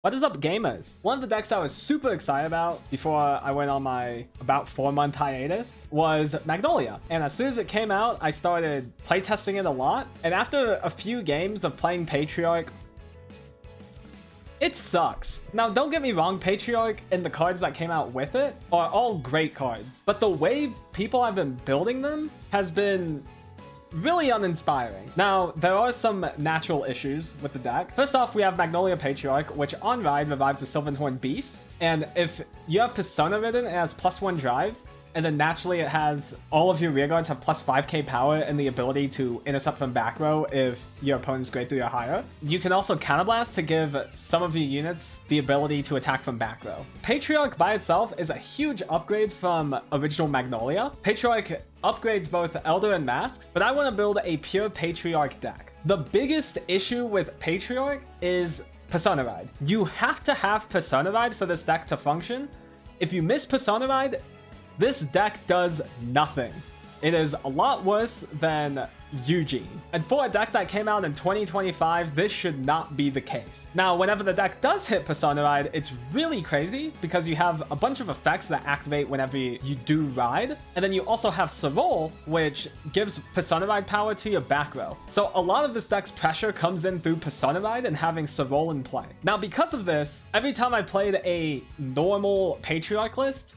What is up, gamers? One of the decks I was super excited about before I went on my about 4-month hiatus was Magnolia. And as soon as it came out, I started playtesting it a lot. And after a few games of playing Patriarch, it sucks. Now, don't get me wrong, Patriarch and the cards that came out with it are all great cards. But the way people have been building them has been really uninspiring. Now, there are some natural issues with the deck. First off, we have Magnolia Patriarch, which on ride revives a Sylvan Beast. And if you have Persona ridden, it has +1 drive. And then naturally it has all of your rearguards have plus 5k power and the ability to intercept from back row if your opponent's grade 3 or higher. You can also counterblast to give some of your units the ability to attack from back row. Patriarch by itself is a huge upgrade from original Magnolia. Patriarch upgrades both Elder and Masks, but I want to build a pure Patriarch deck. The biggest issue with Patriarch is Persona Ride. You have to have Persona Ride for this deck to function. If you miss Persona Ride, this deck does nothing. It is a lot worse than Eugene. And for a deck that came out in 2025, this should not be the case. Now, whenever the deck does hit Persona Ride, it's really crazy because you have a bunch of effects that activate whenever you do ride. And then you also have Sorol, which gives Persona Ride power to your back row. So a lot of this deck's pressure comes in through Persona Ride and having Sorol in play. Now, because of this, every time I played a normal Patriarch list,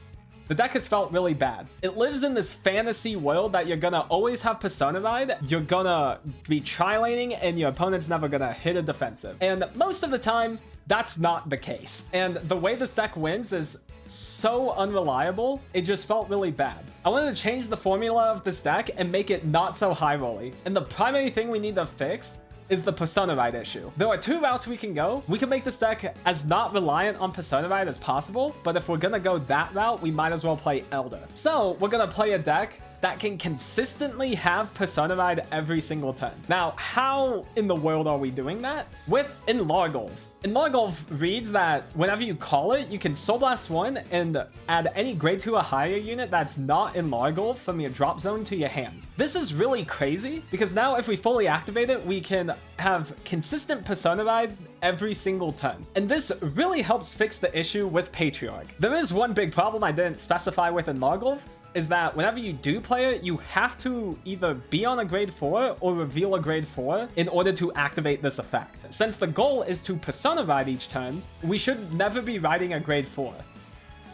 the deck has felt really bad. It lives in this fantasy world that you're gonna always have Persona Ride, you're gonna be tri-laning, and your opponent's never gonna hit a defensive. And most of the time, that's not the case. And the way this deck wins is so unreliable, it just felt really bad. I wanted to change the formula of this deck and make it not so high rolly. And the primary thing we need to fix is the Persona Ride issue. There are two routes we can go. We can make this deck as not reliant on Persona Ride as possible, but if we're gonna go that route, we might as well play Elder. So we're gonna play a deck that can consistently have Persona Ride every single turn. Now, how in the world are we doing that? With Enlargolf. Enlargolf reads that whenever you call it, you can Soul Blast 1 and add any grade 2 or higher unit that's not Enlargolf from your drop zone to your hand. This is really crazy because now if we fully activate it, we can have consistent Persona Ride every single turn. And this really helps fix the issue with Patriarch. There is one big problem I didn't specify with Enlargolf, is that whenever you do play it, you have to either be on a grade 4 or reveal a grade 4 in order to activate this effect. Since the goal is to Persona Ride each turn, we should never be riding a grade 4.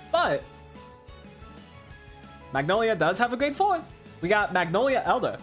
But Magnolia does have a grade 4. We got Magnolia Elder.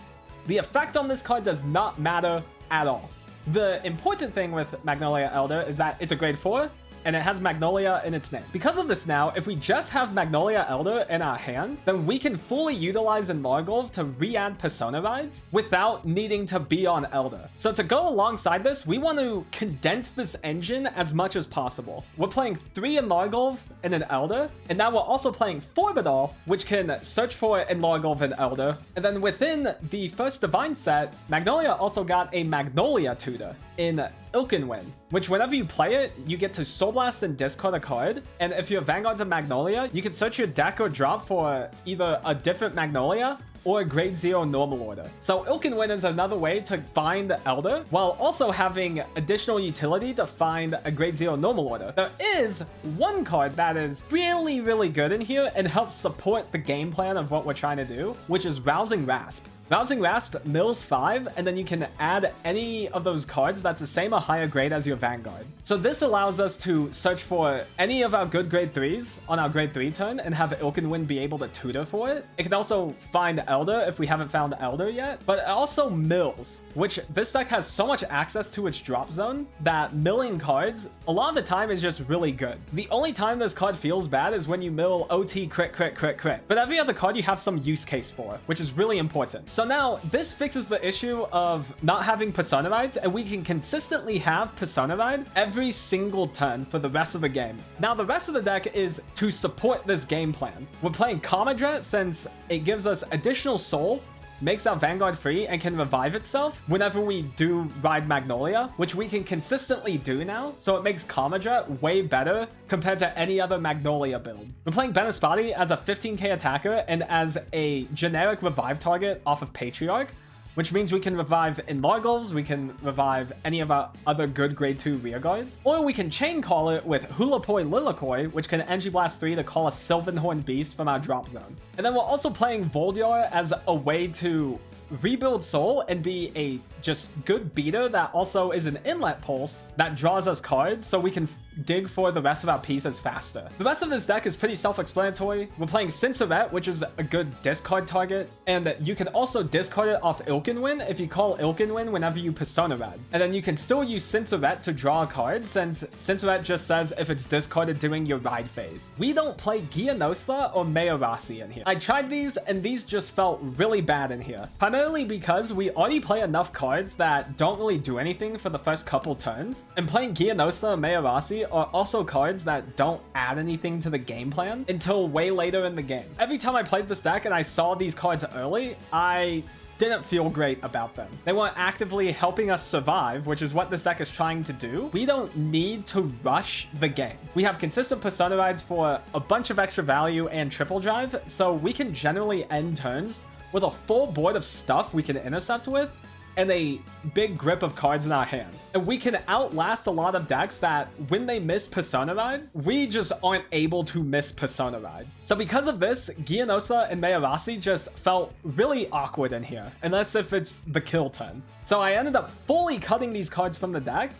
The effect on this card does not matter at all. The important thing with Magnolia Elder is that it's a grade 4, and it has Magnolia in its name. Because of this now, if we just have Magnolia Elder in our hand, then we can fully utilize Enlargolf to re-add Persona Rides without needing to be on Elder. So to go alongside this, we want to condense this engine as much as possible. We're playing 3 Enlargolf and an Elder, and now we're also playing Forbidal, which can search for Enlargolf and Elder. And then within the first Divine set, Magnolia also got a Magnolia tutor in Ilkenwind, which whenever you play it, you get to Soul Blast and discard a card. And if your Vanguard's a Magnolia, you can search your deck or drop for either a different Magnolia or a grade 0 normal order. So Ilkenwind is another way to find the Elder while also having additional utility to find a grade 0 normal order. There is one card that is really, really good in here and helps support the game plan of what we're trying to do, which is Rousing Rasp. Rousing Rasp mills 5, and then you can add any of those cards that's the same or higher grade as your Vanguard. So this allows us to search for any of our good grade 3s on our grade 3 turn and have Ilkenwind be able to tutor for it. It can also find Elder if we haven't found Elder yet, but it also mills, which this deck has so much access to its drop zone that milling cards a lot of the time is just really good. The only time this card feels bad is when you mill OT crit crit crit crit, but every other card you have some use case for, which is really important. So now this fixes the issue of not having Persona Rides, and we can consistently have Persona Ride every single turn for the rest of the game. Now the rest of the deck is to support this game plan. We're playing Comadret since it gives us additional soul, makes our Vanguard free, and can revive itself whenever we do ride Magnolia, which we can consistently do now, so it makes Comadret way better compared to any other Magnolia build. We're playing Benaspati as a 15k attacker and as a generic revive target off of Patriarch, which means we can revive Enlargles, we can revive any of our other good grade 2 rearguards, or we can chain call it with Hulapoi Lilikoi, which can Energy Blast 3 to call a Sylvanhorn Beast from our drop zone. And then we're also playing Voldiar as a way to rebuild soul and be a just good beater that also is an inlet pulse that draws us cards so we can dig for the rest of our pieces faster. The rest of this deck is pretty self-explanatory. We're playing Cinceret, which is a good discard target, and you can also discard it off Ilkenwin if you call Ilkenwin whenever you Persona Red. And then you can still use Cinceret to draw a card, since Cinceret just says if it's discarded during your ride phase. We don't play Gianostra or Mayarasi in here. I tried these and these just felt really bad in here, primarily because we already play enough cards that don't really do anything for the first couple turns, and playing Gianostra and Mayarasi are also cards that don't add anything to the game plan until way later in the game. Every time I played this deck and I saw these cards early, I didn't feel great about them. They weren't actively helping us survive, which is what this deck is trying to do. We don't need to rush the game. We have consistent Persona Rides for a bunch of extra value and triple drive, so we can generally end turns with a full board of stuff we can intercept with and a big grip of cards in our hand. And we can outlast a lot of decks that when they miss Persona Ride, we just aren't able to miss Persona Ride. So because of this, Gianostra and Mayarasi just felt really awkward in here, unless if it's the kill turn. So I ended up fully cutting these cards from the deck,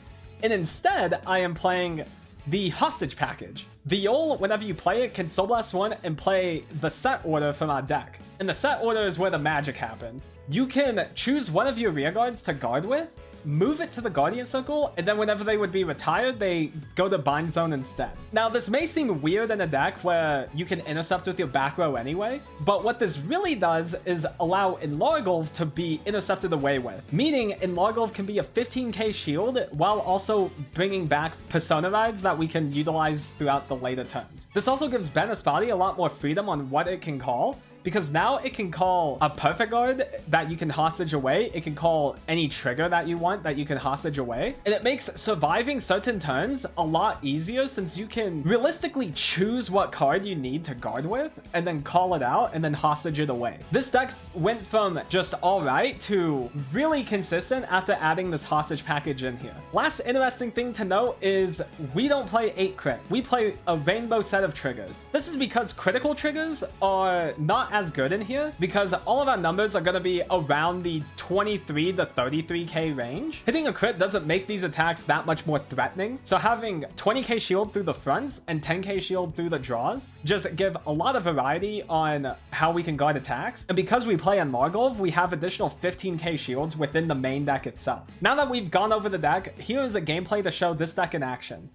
and instead I am playing the Hostage package. Viol, whenever you play it, can Soul Blast 1 and play the set order from our deck. And the set order is where the magic happens. You can choose one of your rearguards to guard with, move it to the Guardian Circle, and then whenever they would be retired, they go to Bind Zone instead. Now, this may seem weird in a deck where you can intercept with your back row anyway, but what this really does is allow Enlargolv to be intercepted away with, meaning Enlargolv can be a 15k shield while also bringing back Persona Rides that we can utilize throughout the later turns. This also gives Benispati a lot more freedom on what it can call, because now it can call a Perfect Guard that you can hostage away. It can call any trigger that you want that you can hostage away. And it makes surviving certain turns a lot easier, since you can realistically choose what card you need to guard with and then call it out and then hostage it away. This deck went from just alright to really consistent after adding this hostage package in here. Last interesting thing to note is we don't play 8 crit. We play a rainbow set of triggers. This is because critical triggers are not as good in here, because all of our numbers are going to be around the 23 to 33k range. Hitting a crit doesn't make these attacks that much more threatening, so having 20k shield through the fronts and 10k shield through the draws just give a lot of variety on how we can guard attacks. And because we play on Margolv, we have additional 15k shields within the main deck itself. Now that we've gone over the deck, here is a gameplay to show this deck in action.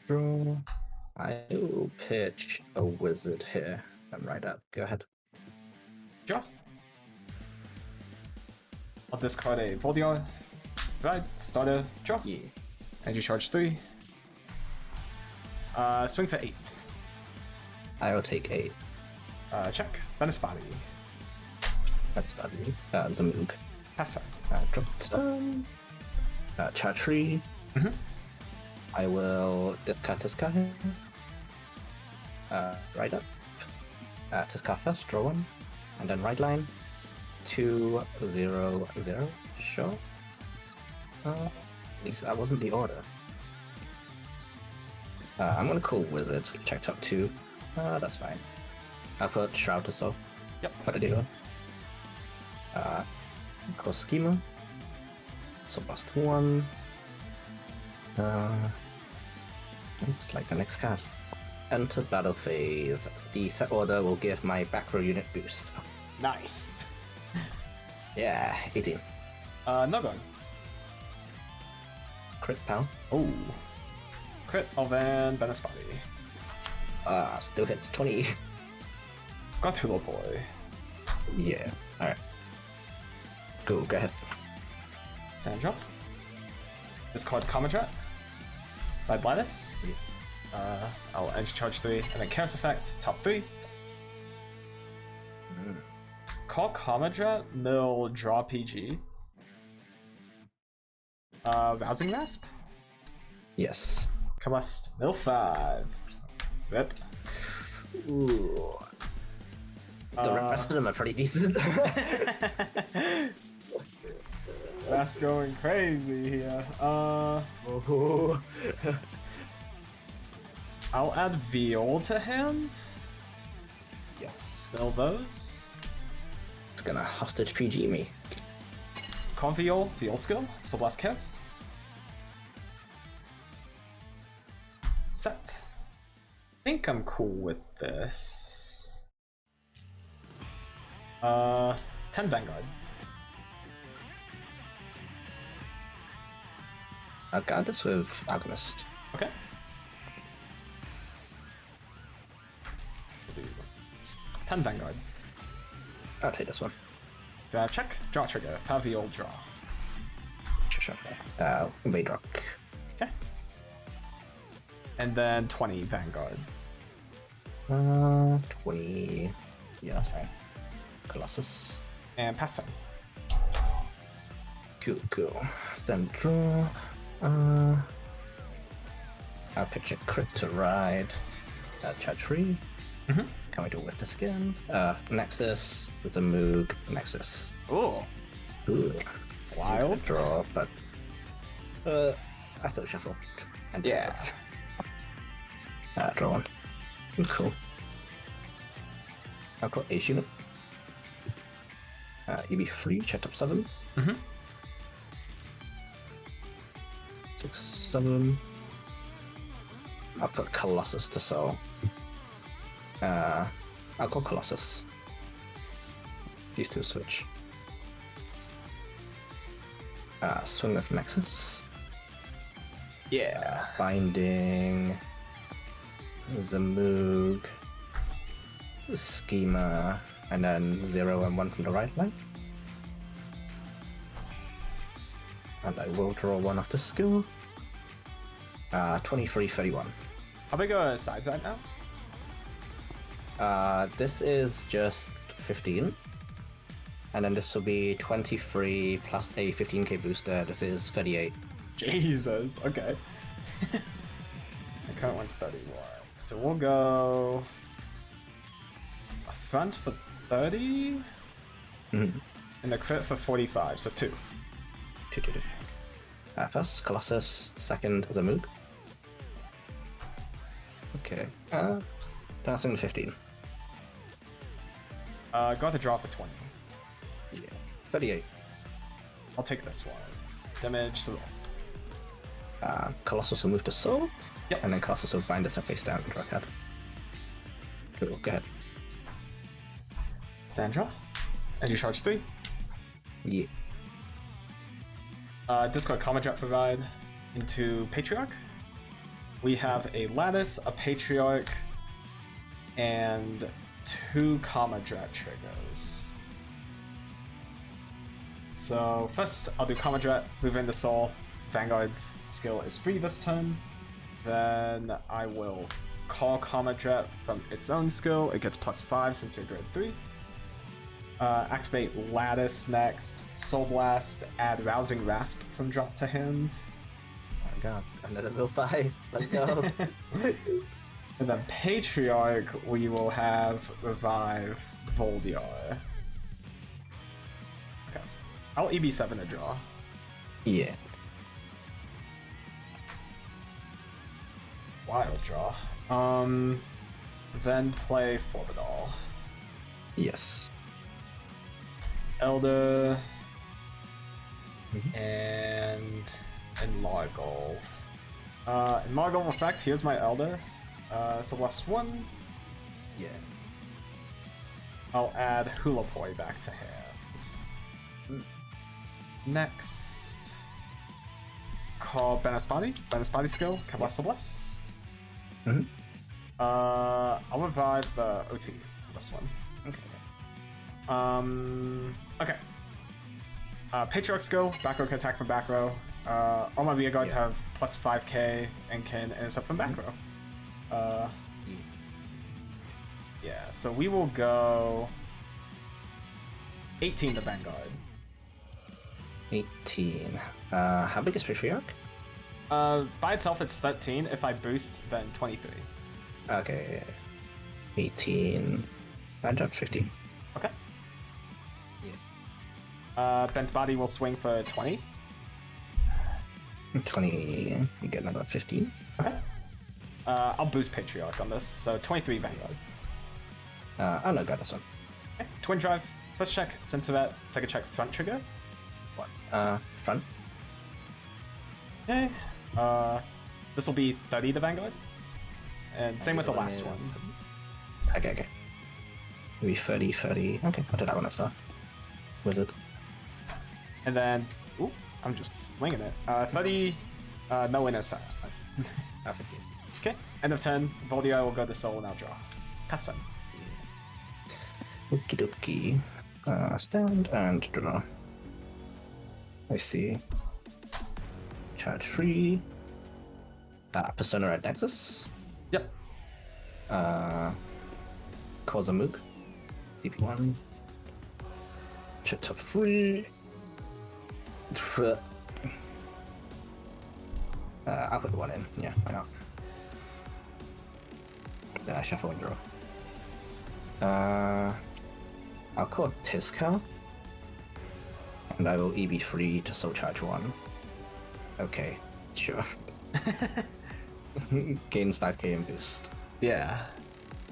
Bro, I will pitch a wizard here. I'm right up. Go ahead. Draw. I'll discard a Voldiar. Right, starter, draw. Yeah. Energy charge 3. Swing for 8. I will take 8. Check. Benispati. That's not me. Zamug. Pass up. Drop turn. Charge 3. I will discard Tisca. Right up. Tisca first, draw 1. And then right line. 2, 0, 0. Sure. At least that wasn't the order. I'm gonna call Wizard. Check top 2. That's fine. I'll put Shoutouts off. Yep. What I do? Call Schema. So bust 1. It's like the next card. Enter battle phase. The set order will give my back row unit boost. Nice. Yeah, 18. No gun. Crit pound. Oh. Crit of then Benispati. Still hits 20. Got Hulapoi. Yeah, alright. Go ahead. Sand drop. Discard Commandrat. By Blinus. I'll Energy Charge 3 and then Chaos Effect, top 3. Call Commandrat, mill, draw PG. Rousing Rasp? Yes. Combust, mill 5. Rip. Ooh. The rest of them are pretty decent. That's going crazy here. Oh. I'll add Viol to hand. Yes. Fill those. It's gonna hostage PG me. Conviol, Viol skill, Celeste Chaos. Set. I think I'm cool with this. 10 Vanguard. I got this with Alchemist. Okay. 10 Vanguard. I'll take this one. Drive check, draw trigger, Paviol draw. Sure. Magnolia. Okay. And then 20 Vanguard. 20. Yeah, that's right. Colossus. And pass turn. Cool. Then draw. I'll pitch a crit to ride. Charge free. Mm-hmm. Can we do with this again? Nexus with a Moog. Nexus. Ooh. Ooh. Wild. Draw, but I still shuffle. And Yeah. Draw one. Cool. I've got Ace unit. EB3, check up 7. Mm-hmm. 6, 7. I'll put Colossus to sell. I'll go Colossus. These two switch. Swing with Nexus. Yeah. Binding. Zamoog. Schema. And then 0 and 1 from the right line. And I will draw one off the skill. 23, 31. How big are sides right now? This is just 15. And then this will be 23 plus a 15k booster. This is 38. Jesus, okay. My current one's 31. So we'll go a front for 30 Mm-hmm. and a crit for 45, so 2. 2. First, Colossus. Second, Zamoog. Okay. Dancing to 15. Got the draw for 20. Yeah. 38. I'll take this one. Damage, so Colossus will move to Soul. Yep. And then Colossus will bind us and face down and draw a card. Cool, go ahead. Sandra. And you charge 3. Yeah. Discard Common Drop Provide into Patriarch. We have a Lattice, a Patriarch, and 2 Common Drat triggers. So first I'll do Common Drat, move into Soul. Vanguard's skill is free this turn. Then I will call Common Drat from its own skill. It gets +5 since you're grade 3. Activate Lattice next. Soul Blast, add Rousing Rasp from drop to hand. Oh my god, another level 5. Let's go. And then Patriarch, we will have Revive Voldyar. Okay. I'll EB7 a draw. Yeah. Wild draw. Then play Forbidal. Yes. Elder. And Largolf. In Largolf effect, here's my Elder. So +1. Yeah. I'll add Hulapoi back to hand. Next. Call Benaspati. Benaspati skill, can bless the blessed. Mm-hmm. I'll revive the OT, this one. Okay. Okay. Patriarch skill, back row can attack from back row. All my Via Guards have +5k and can intercept from back row. Yeah, so we will go 18 to Vanguard. 18. How big is Patriarch? By itself it's 13. If I boost, then 23. Okay. 18. I dropped 15. Okay. Ben's body will swing for 20. 20, you get another 15. Okay. I'll boost Patriarch on this, so 23 Vanguard. Oh no, got this one. Okay. Twin Drive, first check, Sensoret, second check, front trigger. What? Front. Okay. This will be 30 to Vanguard. And same with the last one. Okay. Maybe 30, 30. Okay, I'll do that one as well. Wizard. And then, ooh, I'm just slinging it. 30, no intercepts. Okay, end of turn. Voldio will go to soul, now draw. Pass turn. Okie dokie. Stand and draw. I see. Charge free. Persona at Nexus. Yep. Cause a Moog. CP1. Chip top free. I'll put the one in. Yeah, why not? Then I shuffle and draw. I'll call Tiska. And I will EB free to soul charge 1. Okay, sure. Gains 5k in boost. Yeah.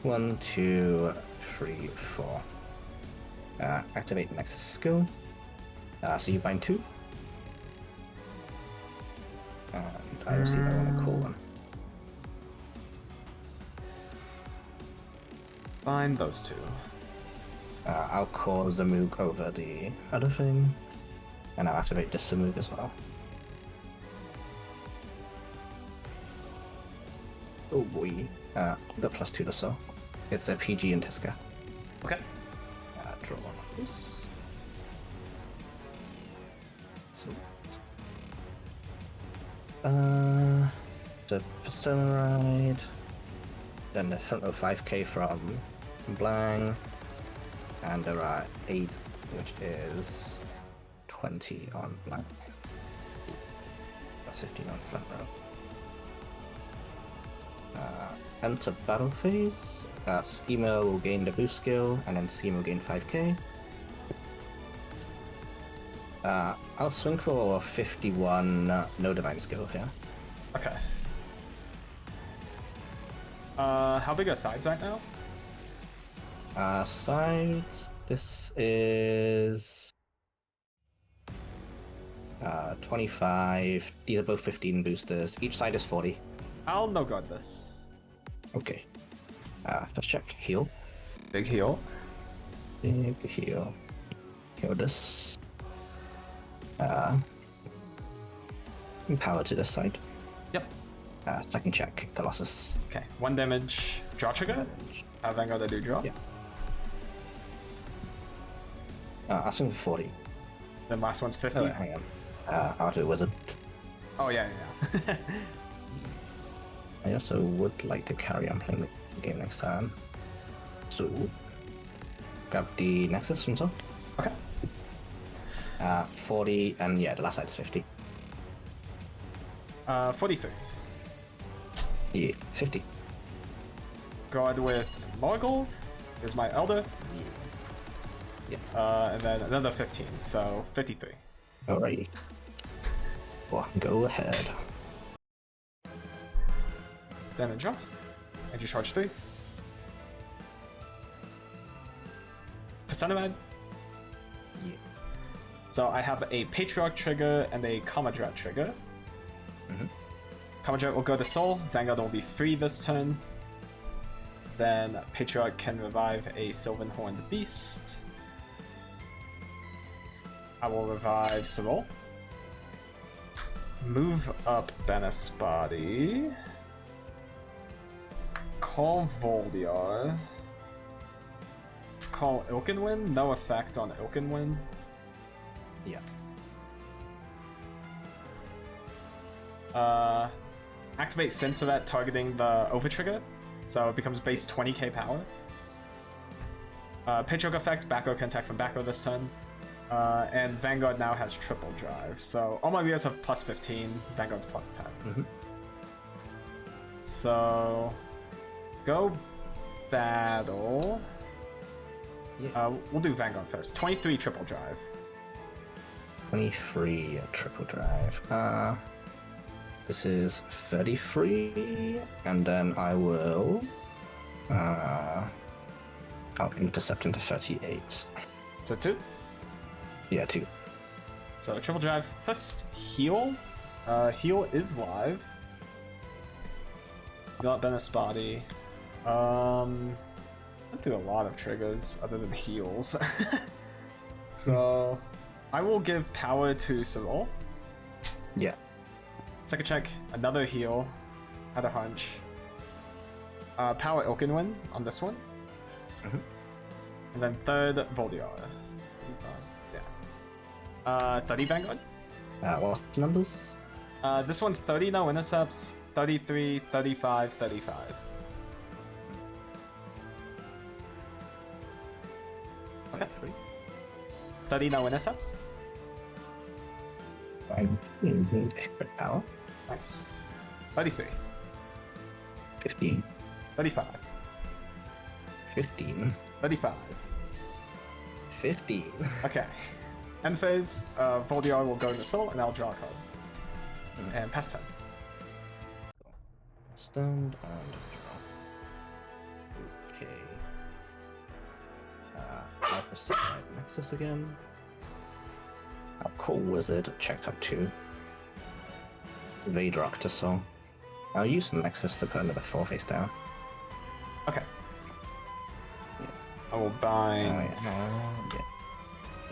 1, 2, 3, 4. Activate Nexus skill. So you bind 2. And I will see if I want to call one. Bind those 2. I'll call Zamoog over the other thing. And I'll activate this Zamoog as well. Oh boy. The +2 to soul. It's a PG and Tiska. Okay. Draw one of this. So. The Persona Ride. Then the front of 5k from Blank. And there are 8, which is 20 on Blank. That's 15 on front row. Enter battle phase. Schema will gain the boost skill, and then Schema will gain 5k. I'll swing for 51 no divine skill here. Okay. How big are sides right now? Sides. This is 25. These are both 15 boosters. Each side is 40. I'll no guard this. Okay. Let's check. Heal. Big heal. Big heal. Heal this. Power to this side. Yep. Second check. Colossus. Okay. 1 damage. Draw trigger. Vanguard, I do draw. Yeah. I'll swing for 40. Then last one's 50. Oh, wait, hang on. I'll do Wizard. Oh, yeah. I also would like to carry on playing the game next time. So, grab the Nexus from top. Okay. 40, and yeah, the last side's 50. 43. Yeah, 50. Guard with Morgul is my Elder. Yeah. And then another 15, so 53. Alrighty. Well, go ahead. Stand and draw. And you charge 3. Persona Ride. Yeah. So I have a Patriarch trigger and a Commodrat trigger. Commodrat will go to Soul. Vanguard will be free this turn. Then Patriarch can revive a Sylvan Horned Beast. I will revive Sorol. Move up Bennis Body. Call Voldiar. Call Ilkenwind. No effect on Ilkenwind. Yeah. Activate Sensoret targeting the overtrigger, so it becomes base 20k power. Patriarch effect, back row can attack from back row this turn. And Vanguard now has triple drive, so all my readers have plus 15, Vanguard's plus 10. So, go battle. Yeah. We'll do Vanguard first. 23 triple drive. 23 triple drive. This is 33, and then I will I'll intercept into 38. So 2? Yeah, 2. So triple drive. First, heal. Heal is live. Got Benaspati. Went through a lot of triggers other than heals. So I will give power to Cyril. Yeah. Second check, another heal. Had a hunch. Power Ilkenwin on this one. And then third, Voldiar. Yeah. 30 Vanguard. What's the numbers? This one's 30 no intercepts, 33, 35, 35. Okay. 30 no intercepts. I need crit power. Nice. 33. 15. 35. 15. 35. 15. Okay. End phase, Voldiar will go into Soul, and I'll draw a card. And pass turn. Stand and draw. Okay. I'll proceed my Nexus again. Our Cool Wizard checked up 2. Vaydrock to Soul. I'll use Nexus to put another 4 face down. Okay. I will bind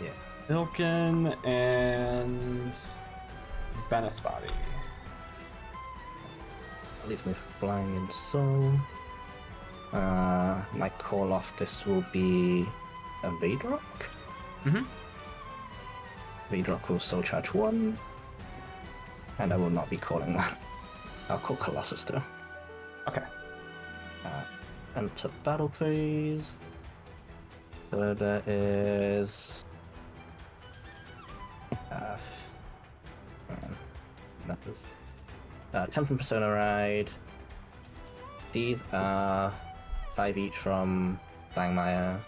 yeah. Ilkin and Benaspati. At least move Blind and Soul. My call off this will be a Vaydrock. Vaydrock will Soul Charge 1. And I will not be calling that. I'll call Colossus though. Okay. Enter battle phase. So there is numbers. 10 from Persona Ride. These are 5 each from Langmire.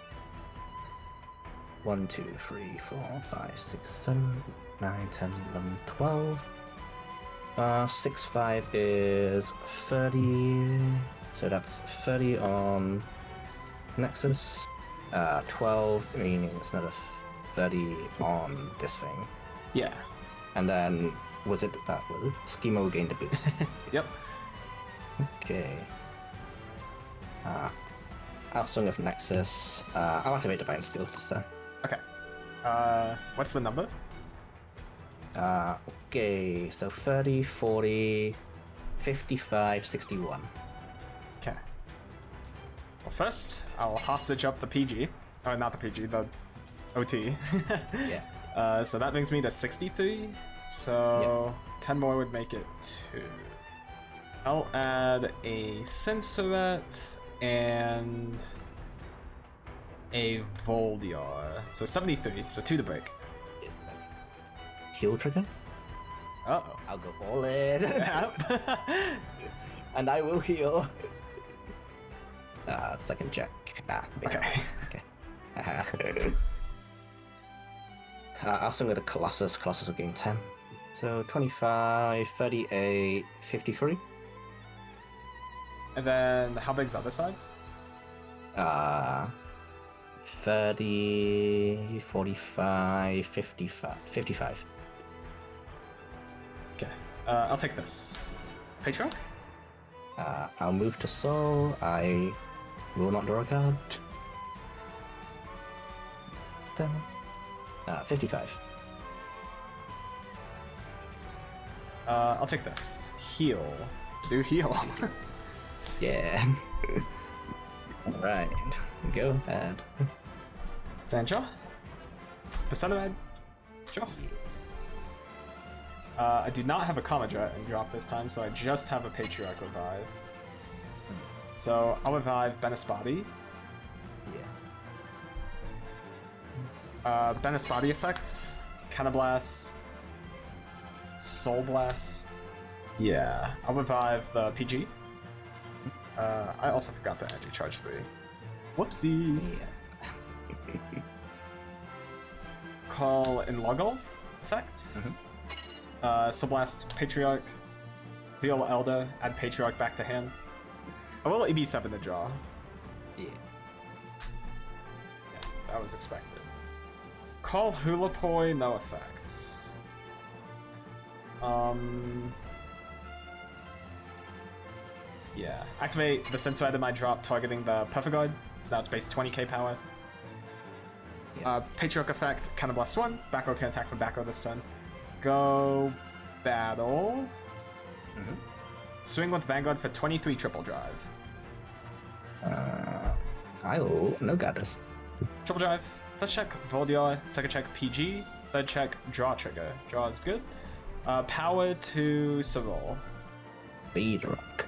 1, 2, 3, 4, 5, 6, 7, 9, 10, 11, 12. 6, 5 is 30. So that's 30 on Nexus. 12, meaning it's another 30 on this thing. Yeah. And then, was it Schema will gain the boost. Yep. Okay. I'll swing with Nexus. I'll activate Divine Skills this time. Okay. What's the number? Okay, so 30, 40, 55, 61. Okay. Well, first, I'll hostage up the PG. Oh, not the PG, the OT. Yeah. So that brings me to 63. So 10 more would make it 2. I'll add a Censoret and a Voldiar. So 73, so 2 to break. Heal trigger? Uh-oh. I'll go all in. Yep. And I will heal. Second check. Okay. Okay. I'll swing with a Colossus. Colossus will gain 10. So 25, 38, 53. And then how big's the other side? 30, 45, 55. Okay. I'll take this. Patriarch? I'll move to Soul. I will not draw a card. 55. I'll take this. Heal. Do heal. Yeah. Alright. Go ahead. Sancho? Persona Sure. I do not have a Commodret and drop this time, so I just have a Patriarch revive. So I'll revive Benaspati. Yeah. Benaspati effects, Cannablast, Soul Blast. Yeah, I'll revive the PG. I also forgot to energy charge 3. Whoopsies. Yeah. Call in Logolf. effects. Subblast Patriarch, Viola Elder, add Patriarch back to hand. I will EB7 to draw. Yeah. Yeah, that was expected. Call Hulapoi, no effects. Yeah. Activate the Sensor at my drop, targeting the Perfect Guard. So now it's base 20k power. Yeah. Patriarch effect, Counterblast 1. Back row can attack from back row this turn. Go battle. Swing with Vanguard for 23 triple drive. I will no goddess. Triple drive. First check, Voldior. Second check, PG. Third check, draw trigger. Draw is good. Power to Sorol. Bedrock.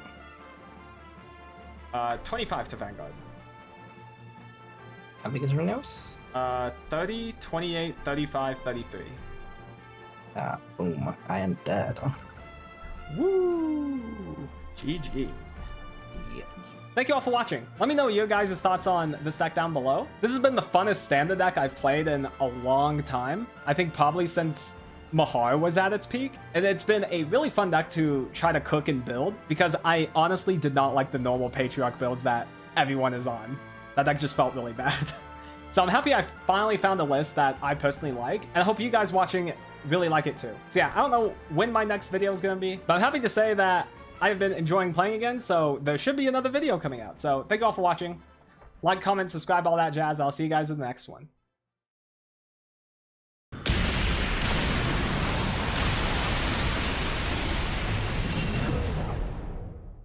25 to Vanguard. How big is everything else? 30, 28, 35, 33. Boom. I am dead. Woo! GG. Yeah. Thank you all for watching. Let me know your guys' thoughts on this deck down below. This has been the funnest standard deck I've played in a long time. I think probably since Mahar was at its peak. And it's been a really fun deck to try to cook and build because I honestly did not like the normal Patriarch builds that everyone is on. That deck just felt really bad. So I'm happy I finally found a list that I personally like, and I hope you guys watching really like it too. So yeah, I don't know when my next video is going to be, but I'm happy to say that I've been enjoying playing again, so there should be another video coming out. So thank you all for watching. Like, comment, subscribe, all that jazz. I'll see you guys in the next one.